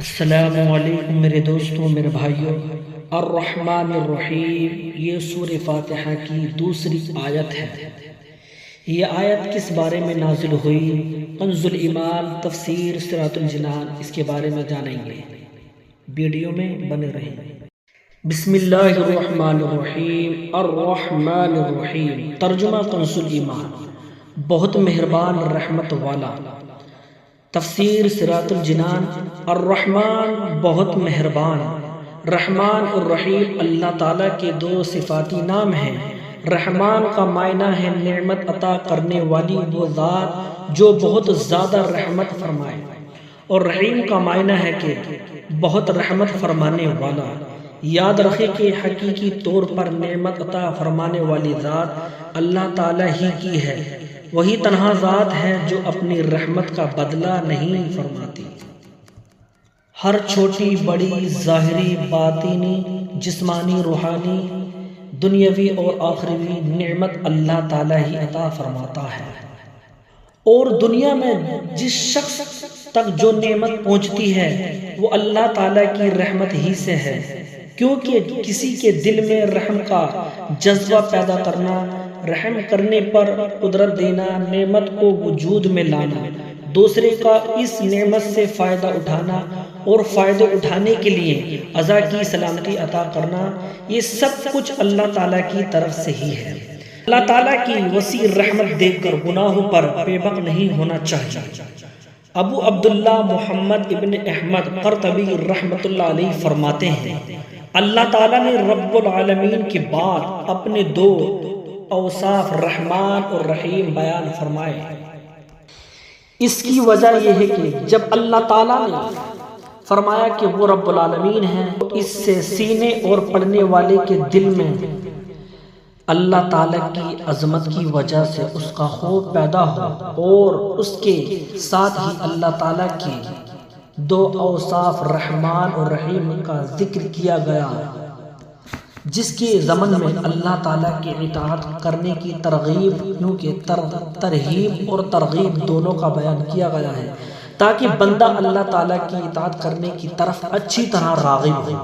السلام علیکم میرے دوستوں، میرے بھائیوں۔ الرحمن الرحیم، یہ سورہ فاتحہ کی دوسری آیت ہے۔ یہ آیت کس بارے میں نازل ہوئی؟ کنز الایمان، تفسیر صراط الجنان، اس کے بارے میں جانیں گے۔ ویڈیو میں بنے رہیں۔ بسم اللہ الرحمن الرحیم۔ الرحمن الرحیم، ترجمہ کنز الایمان، بہت مہربان رحمت والا۔ تفسیر صراط الجنان، الرحمن بہت مہربان، رحمان الرحیم اللہ تعالیٰ کے دو صفاتی نام ہیں۔ رحمان کا معنی ہے نعمت عطا کرنے والی وہ ذات جو بہت زیادہ رحمت فرمائے، اور رحیم کا معنی ہے کہ بہت رحمت فرمانے والا۔ یاد رکھے کہ حقیقی طور پر نعمت عطا فرمانے والی ذات اللہ تعالیٰ ہی کی ہے۔ وہی تنہا ذات ہے جو اپنی رحمت کا بدلہ نہیں فرماتی۔ ہر چھوٹی بڑی، ظاہری، باطنی، جسمانی، روحانی، دنیاوی اور آخروی نعمت اللہ تعالیٰ ہی عطا فرماتا ہے۔ اور دنیا میں جس شخص تک جو نعمت پہنچتی ہے وہ اللہ تعالیٰ کی رحمت ہی سے ہے، کیونکہ کسی کے دل میں رحم کا جذبہ پیدا کرنا، رحم کرنے پر قدرت دینا، نعمت کو وجود میں لانا، دوسرے کا اس نعمت سے فائدہ اٹھانا اور فائدہ اٹھانے کے لیے عزا کی سلامتی عطا کرنا، یہ سب کچھ اللہ تعالیٰ کی طرف سے ہی ہے۔ اللہ تعالیٰ کی وسیع رحمت دیکھ کر گناہوں پر بے بک نہیں ہونا چاہیے۔ ابو عبداللہ محمد ابن احمد قرطبی رحمۃ اللہ علیہ فرماتے ہیں، اللہ تعالیٰ نے رب العالمین کے بعد اپنے دو اوصاف رحمان اور رحیم بیان فرمائے۔ اس کی وجہ یہ ہے کہ جب اللہ تعالیٰ نے فرمایا کہ وہ رب العالمین ہیں، تو اس سے سینے اور پڑھنے والے کے دل میں اللہ تعالیٰ کی عظمت کی وجہ سے اس کا خوف پیدا ہو، اور اس کے ساتھ ہی اللہ تعالیٰ کے دو اوصاف رحمان اور رحیم کا ذکر کیا گیا، جس کے ضمن میں اللہ تعالیٰ کی اطاعت کرنے کی ترغیب، کیونکہ ترہیب اور ترغیب دونوں کا بیان کیا گیا ہے، تاکہ بندہ اللہ تعالیٰ کی اطاعت کرنے کی طرف اچھی طرح راغب ہو،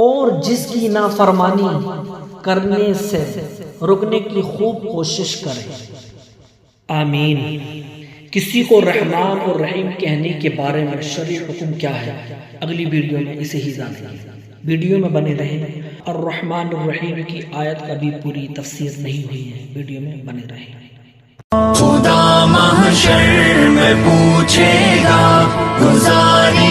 اور جس کی نافرمانی کرنے سے رکنے کی خوب کوشش کرے۔ آمین۔ کسی کو رحمان اور رحیم کہنے کے بارے میں شرعی حکم کیا ہے؟ اگلی ویڈیو میں اسے ہی جانیں گے۔ ویڈیو میں بنے رہیں۔ الرحمن الرحیم کی آیت ابھی پوری تفسیر نہیں ہوئی ہے، ویڈیو میں بنے رہیں۔ خدا محشر میں پوچھے گا گزاری